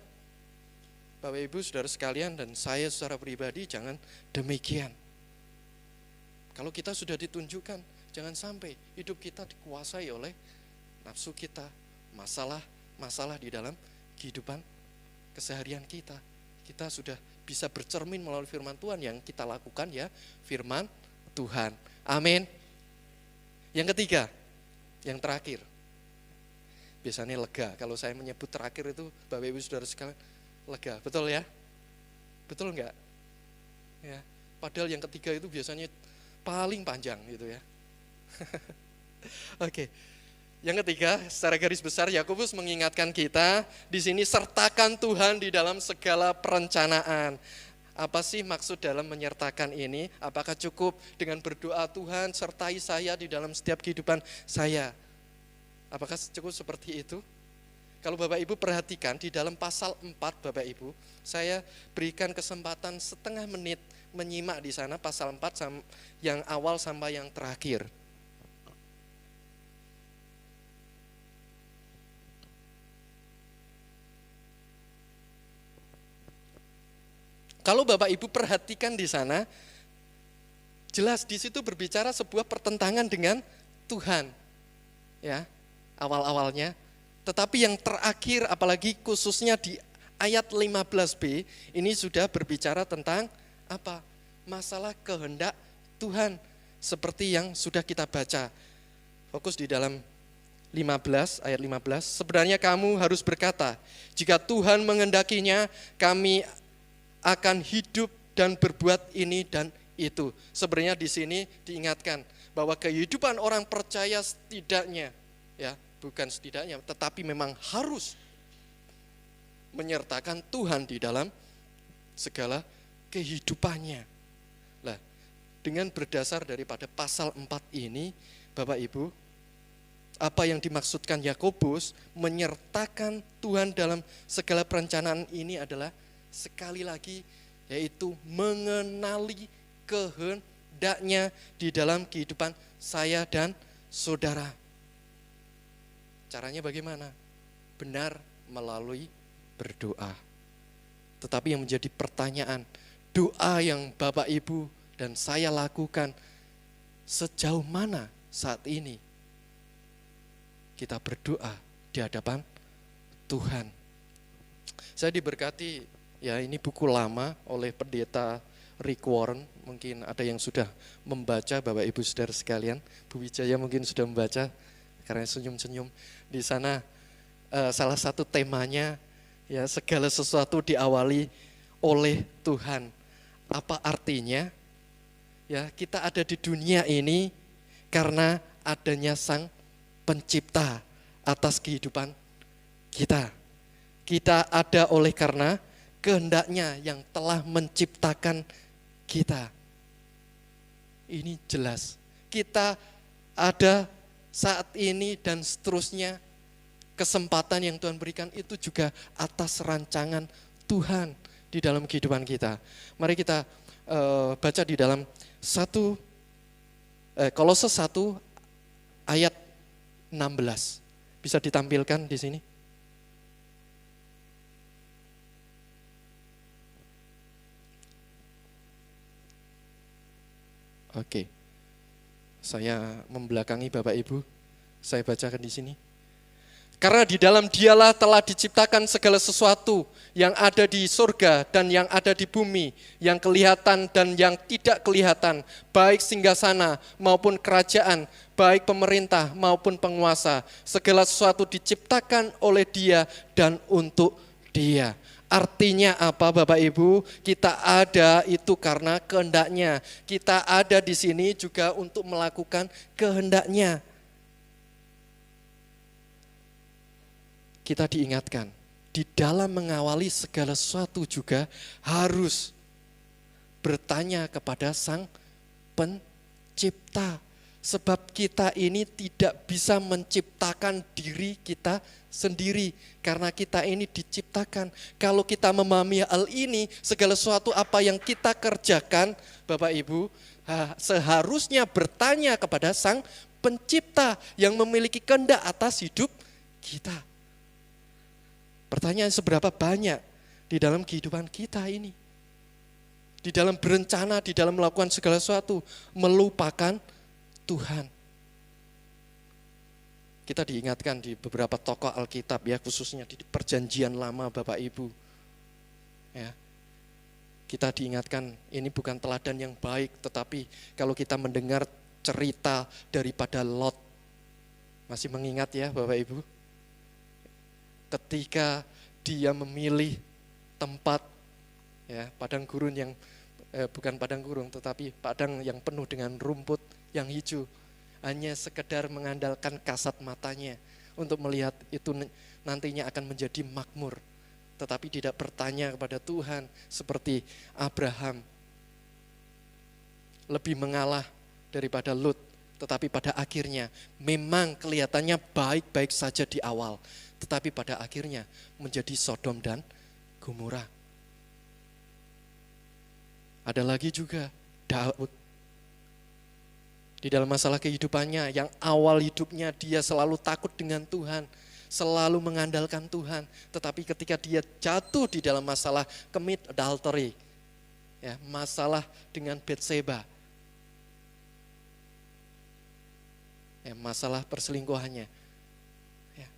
S2: Bapak Ibu saudara sekalian dan saya secara pribadi jangan demikian. Kalau kita sudah ditunjukkan, jangan sampai hidup kita dikuasai oleh nafsu kita, masalah di dalam kehidupan keseharian kita. Kita sudah bisa bercermin melalui firman Tuhan, yang kita lakukan ya firman Tuhan. Amin. Yang ketiga, yang terakhir. Biasanya lega, kalau saya menyebut terakhir itu Bapak Ibu saudara sekalian, lega, betul ya? Betul enggak? Ya, padahal yang ketiga itu biasanya paling panjang gitu ya. Oke. Yang ketiga, secara garis besar Yakobus mengingatkan kita di sini, sertakan Tuhan di dalam segala perencanaan. Apa sih maksud dalam menyertakan ini? Apakah cukup dengan berdoa, Tuhan sertai saya di dalam setiap kehidupan saya? Apakah cukup seperti itu? Kalau Bapak Ibu perhatikan di dalam pasal 4 Bapak Ibu, saya berikan kesempatan setengah menit menyimak di sana pasal 4 yang awal sampai yang terakhir. Kalau Bapak Ibu perhatikan di sana, jelas di situ berbicara sebuah pertentangan dengan Tuhan. Ya, awal-awalnya. Tetapi yang terakhir, apalagi khususnya di ayat 15b, ini sudah berbicara tentang apa? Masalah kehendak Tuhan, seperti yang sudah kita baca. Fokus di dalam 15, ayat 15. Sebenarnya kamu harus berkata, jika Tuhan mengendakinya, kami akan hidup dan berbuat ini dan itu. Sebenarnya di sini diingatkan bahwa kehidupan orang percaya setidaknya, ya bukan setidaknya, tetapi memang harus menyertakan Tuhan di dalam segala kehidupannya. Nah, dengan berdasar daripada pasal 4 ini, Bapak Ibu, apa yang dimaksudkan Yakobus menyertakan Tuhan dalam segala perencanaan ini adalah sekali lagi, yaitu mengenali kehendaknya di dalam kehidupan saya dan saudara. Caranya bagaimana? Benar melalui berdoa. Tetapi yang menjadi pertanyaan, doa yang Bapak Ibu dan saya lakukan, sejauh mana saat ini kita berdoa di hadapan Tuhan? Saya diberkati, ya ini buku lama oleh pendeta Rick Warren, mungkin ada yang sudah membaca Bapak Ibu saudara sekalian. Bu Wijaya mungkin sudah membaca karena senyum-senyum. Di sana salah satu temanya, ya segala sesuatu diawali oleh Tuhan. Apa artinya? Ya, kita ada di dunia ini karena adanya Sang Pencipta atas kehidupan kita. Kita ada oleh karena kehendaknya yang telah menciptakan kita. Ini jelas. Kita ada saat ini dan seterusnya, kesempatan yang Tuhan berikan itu juga atas rancangan Tuhan di dalam kehidupan kita. Mari kita baca di dalam Kolose 1 ayat 16. Bisa ditampilkan di sini? Oke. Saya membelakangi Bapak Ibu. Saya bacakan di sini. Karena di dalam Dialah telah diciptakan segala sesuatu yang ada di surga dan yang ada di bumi, yang kelihatan dan yang tidak kelihatan, baik singgasana maupun kerajaan, baik pemerintah maupun penguasa. Segala sesuatu diciptakan oleh Dia dan untuk Dia. Artinya apa Bapak Ibu? Kita ada itu karena kehendaknya. Kita ada di sini juga untuk melakukan kehendaknya. Kita diingatkan, di dalam mengawali segala sesuatu juga harus bertanya kepada Sang Pencipta. Sebab kita ini tidak bisa menciptakan diri kita sendiri. Karena kita ini diciptakan. Kalau kita memahami hal ini, segala sesuatu apa yang kita kerjakan, Bapak Ibu, seharusnya bertanya kepada Sang Pencipta yang memiliki kehendak atas hidup kita. Pertanyaan seberapa banyak di dalam kehidupan kita ini. Di dalam berencana, di dalam melakukan segala sesuatu, melupakan Tuhan. Kita diingatkan di beberapa tokoh Alkitab ya, khususnya di perjanjian lama Bapak Ibu. Ya. Kita diingatkan ini bukan teladan yang baik, tetapi kalau kita mendengar cerita daripada Lot, masih mengingat ya Bapak Ibu? Ketika dia memilih tempat ya, padang gurun yang bukan padang gurun tetapi padang yang penuh dengan rumput yang hijau, hanya sekedar mengandalkan kasat matanya untuk melihat itu nantinya akan menjadi makmur, tetapi tidak bertanya kepada Tuhan seperti Abraham. Lebih mengalah daripada Lut, tetapi pada akhirnya memang kelihatannya baik-baik saja di awal, tetapi pada akhirnya menjadi Sodom dan Gomora. Ada lagi juga Daud. Di dalam masalah kehidupannya, yang awal hidupnya dia selalu takut dengan Tuhan, selalu mengandalkan Tuhan. Tetapi ketika dia jatuh di dalam masalah commit adultery, ya, masalah dengan Batseba, ya, masalah perselingkuhannya, ya,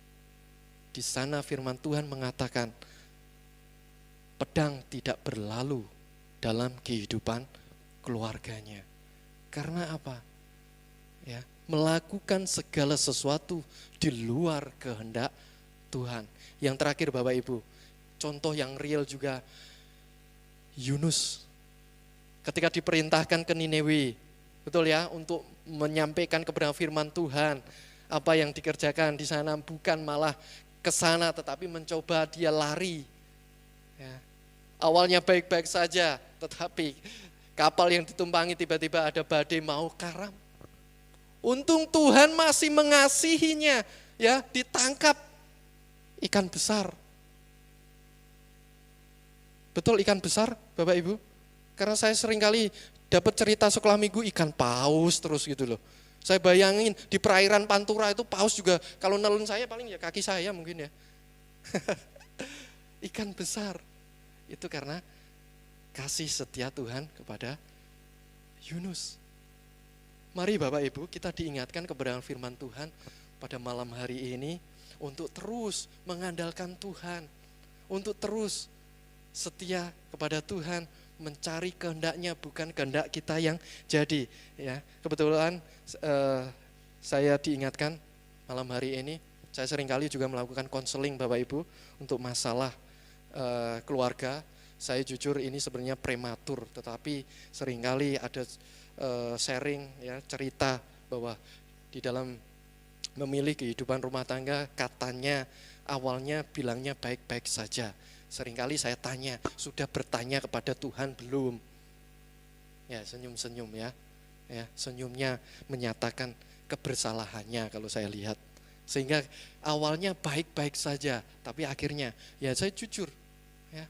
S2: di sana firman Tuhan mengatakan, pedang tidak berlalu dalam kehidupan keluarganya. Karena apa? Ya, melakukan segala sesuatu di luar kehendak Tuhan. Yang terakhir Bapak Ibu, contoh yang real juga Yunus. Ketika diperintahkan ke Niniwe, betul ya, untuk menyampaikan kebenaran firman Tuhan, apa yang dikerjakan di sana bukan malah ke sana, tetapi mencoba dia lari. Ya. Awalnya baik-baik saja, tetapi kapal yang ditumpangi tiba-tiba ada badai mau karam. Untung Tuhan masih mengasihinya, ya, ditangkap ikan besar. Betul ikan besar, Bapak Ibu? Karena saya seringkali dapat cerita sekolah minggu ikan paus terus gitu loh. Saya bayangin di perairan Pantura itu paus juga, kalau nelen saya paling ya kaki saya mungkin ya. Ikan besar. Itu karena kasih setia Tuhan kepada Yunus. Mari Bapak Ibu, kita diingatkan kebenaran firman Tuhan pada malam hari ini untuk terus mengandalkan Tuhan, untuk terus setia kepada Tuhan, mencari kehendaknya bukan kehendak kita yang jadi. Ya, kebetulan saya diingatkan malam hari ini, saya seringkali juga melakukan konseling Bapak Ibu untuk masalah keluarga. Saya jujur ini sebenarnya prematur, tetapi seringkali ada sharing ya, cerita bahwa di dalam memilih kehidupan rumah tangga katanya awalnya bilangnya baik-baik saja. Seringkali saya tanya, sudah bertanya kepada Tuhan belum? Ya, senyum-senyum ya. Ya, senyumnya menyatakan kebersalahannya kalau saya lihat. Sehingga awalnya baik-baik saja, tapi akhirnya ya saya jujur, ya.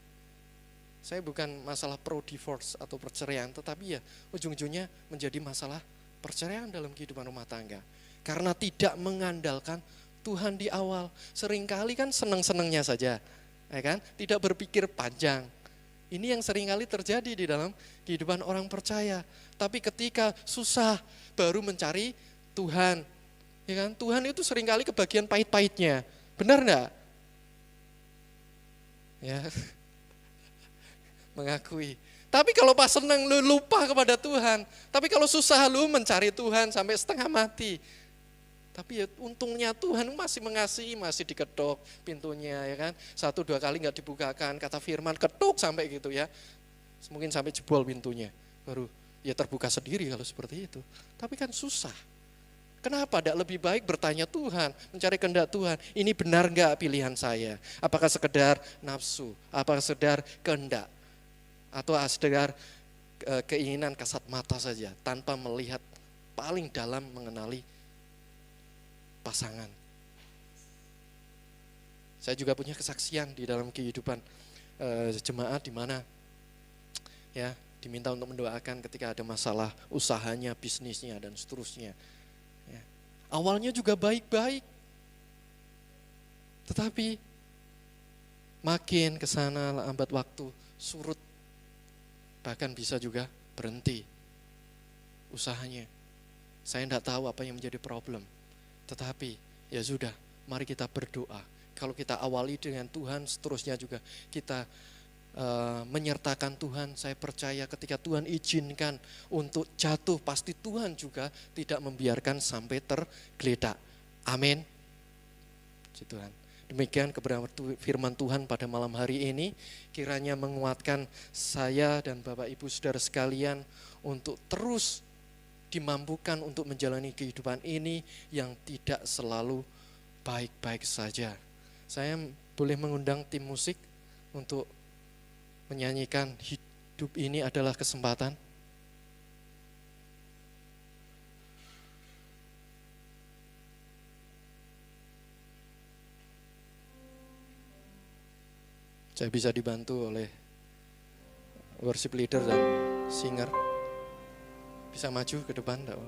S2: Saya bukan masalah pro divorce atau perceraian, tetapi ya ujung-ujungnya menjadi masalah perceraian dalam kehidupan rumah tangga. Karena tidak mengandalkan Tuhan di awal. Seringkali kan senang-senangnya saja, ya kan? Tidak berpikir panjang. Ini yang seringkali terjadi di dalam kehidupan orang percaya. Tapi ketika susah baru mencari Tuhan. Ya kan? Tuhan itu seringkali kebagian pahit-pahitnya. Benar enggak? Ya. Mengakui. Tapi kalau pas senang lu lupa kepada Tuhan. Tapi kalau susah lu mencari Tuhan sampai setengah mati. Tapi ya untungnya Tuhan masih mengasihi, masih diketok pintunya, ya kan. 1-2 kali nggak dibukakan, kata firman ketuk sampai gitu ya. Mungkin sampai jebol pintunya. Baru ya terbuka sendiri kalau seperti itu. Tapi kan susah. Kenapa tidak lebih baik bertanya Tuhan, mencari kehendak Tuhan, ini benar enggak pilihan saya? Apakah sekedar nafsu, apakah sekedar kehendak, atau sekedar keinginan kasat mata saja, tanpa melihat paling dalam mengenali pasangan. Saya juga punya kesaksian di dalam kehidupan jemaat di mana ya diminta untuk mendoakan ketika ada masalah usahanya, bisnisnya dan seterusnya. Ya. Awalnya juga baik-baik, tetapi makin ke sana lambat waktu surut, bahkan bisa juga berhenti usahanya. Saya tidak tahu apa yang menjadi problem, tetapi ya sudah, mari kita berdoa. Kalau kita awali dengan Tuhan, seterusnya juga kita menyertakan Tuhan. Saya percaya ketika Tuhan izinkan untuk jatuh, pasti Tuhan juga tidak membiarkan sampai tergeletak. Amin. Puji Tuhan. Demikian kebenaran firman Tuhan pada malam hari ini, kiranya menguatkan saya dan Bapak Ibu Saudara sekalian untuk terus dimampukan untuk menjalani kehidupan ini yang tidak selalu baik-baik saja. Saya boleh mengundang tim musik untuk menyanyikan hidup ini adalah kesempatan. Saya bisa dibantu oleh worship leader dan singer. Bisa maju ke depan, enggak?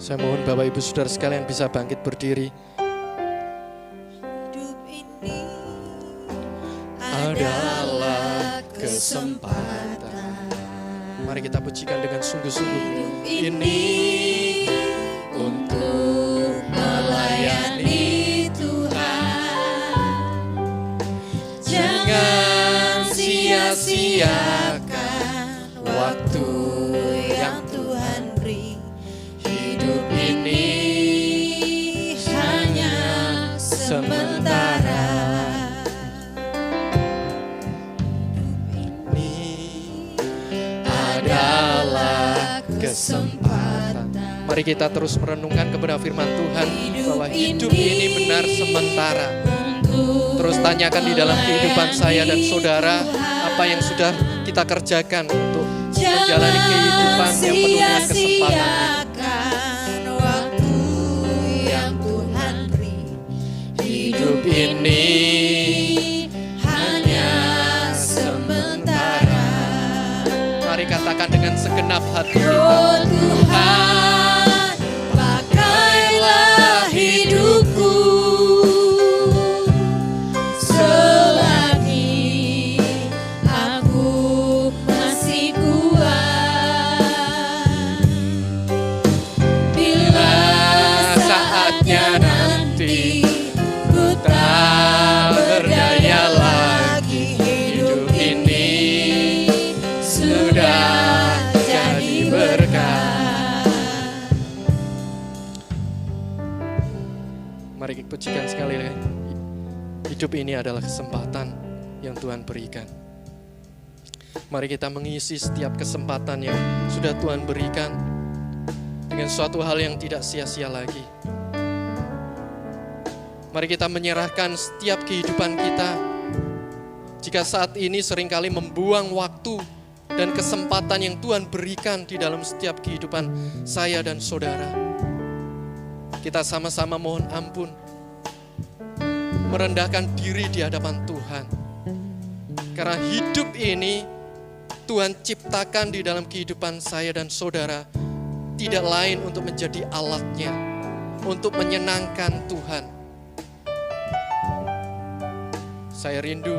S2: Saya mohon Bapak Ibu Saudara sekalian bisa bangkit berdiri.
S1: Hidup ini
S2: Adalah kesempatan. Mari kita pujikan dengan sungguh-sungguh. Ini untuk melayani Tuhan. Jangan sia-siakan waktu yang
S1: Tuhan beri.
S2: hidup ini hanya sementara. Ini adalah kesempatan. Mari kita terus merenungkan kepada firman Tuhan bahwa hidup ini benar sementara. Terus tanyakan di dalam kehidupan saya dan saudara, apa yang sudah kita kerjakan untuk menjalani kehidupan yang penuh dengan kesempatan.
S1: Waktu yang Tuhan beri.
S2: Hidup ini hanya sementara. Mari katakan dengan segenap hati kita.
S1: Oh Tuhan, pakailah hidupku selagi aku masih kuat. Bila saatnya nanti ku tak berdaya lagi, hidup ini sudah jadi berkat.
S2: Mari kita pujikan sekali lagi. Hidup ini adalah kesempatan yang Tuhan berikan. Mari kita mengisi setiap kesempatan yang sudah Tuhan berikan dengan suatu hal yang tidak sia-sia lagi. Mari kita menyerahkan setiap kehidupan kita. Jika saat ini seringkali membuang waktu dan kesempatan yang Tuhan berikan di dalam setiap kehidupan saya dan saudara, kita sama-sama mohon ampun, merendahkan diri di hadapan Tuhan. Karena hidup ini Tuhan ciptakan di dalam kehidupan saya dan saudara tidak lain untuk menjadi alatnya, untuk menyenangkan Tuhan. Saya rindu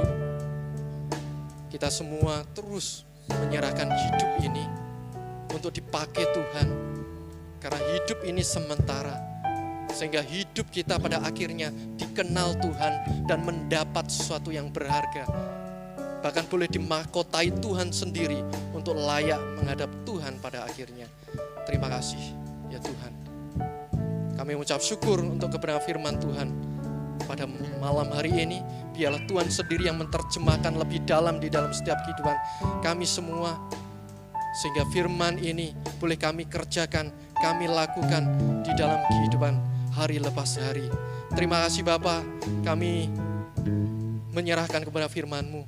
S2: kita semua terus menyerahkan hidup ini untuk dipakai Tuhan. Karena hidup ini sementara, sehingga hidup kita pada akhirnya dikenal Tuhan dan mendapat sesuatu yang berharga. Bahkan boleh dimahkotai Tuhan sendiri untuk layak menghadap Tuhan pada akhirnya. Terima kasih ya Tuhan. Kami mengucap syukur untuk kebenaran firman Tuhan pada malam hari ini. Biarlah Tuhan sendiri yang menerjemahkan lebih dalam di dalam setiap kehidupan kami semua, sehingga firman ini boleh kami kerjakan, kami lakukan di dalam kehidupan hari lepas hari. Terima kasih Bapa, kami menyerahkan kepada firman-Mu,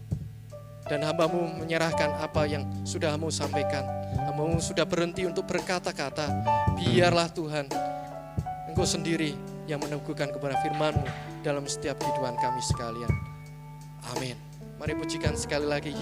S2: dan hamba-Mu menyerahkan apa yang sudah Mu sampaikan. Hamba-Mu sudah berhenti untuk berkata-kata. Biarlah Tuhan, Engkau sendiri yang meneguhkan kepada firman-Mu dalam setiap kehidupan kami sekalian. Amin. Mari pujikan sekali lagi.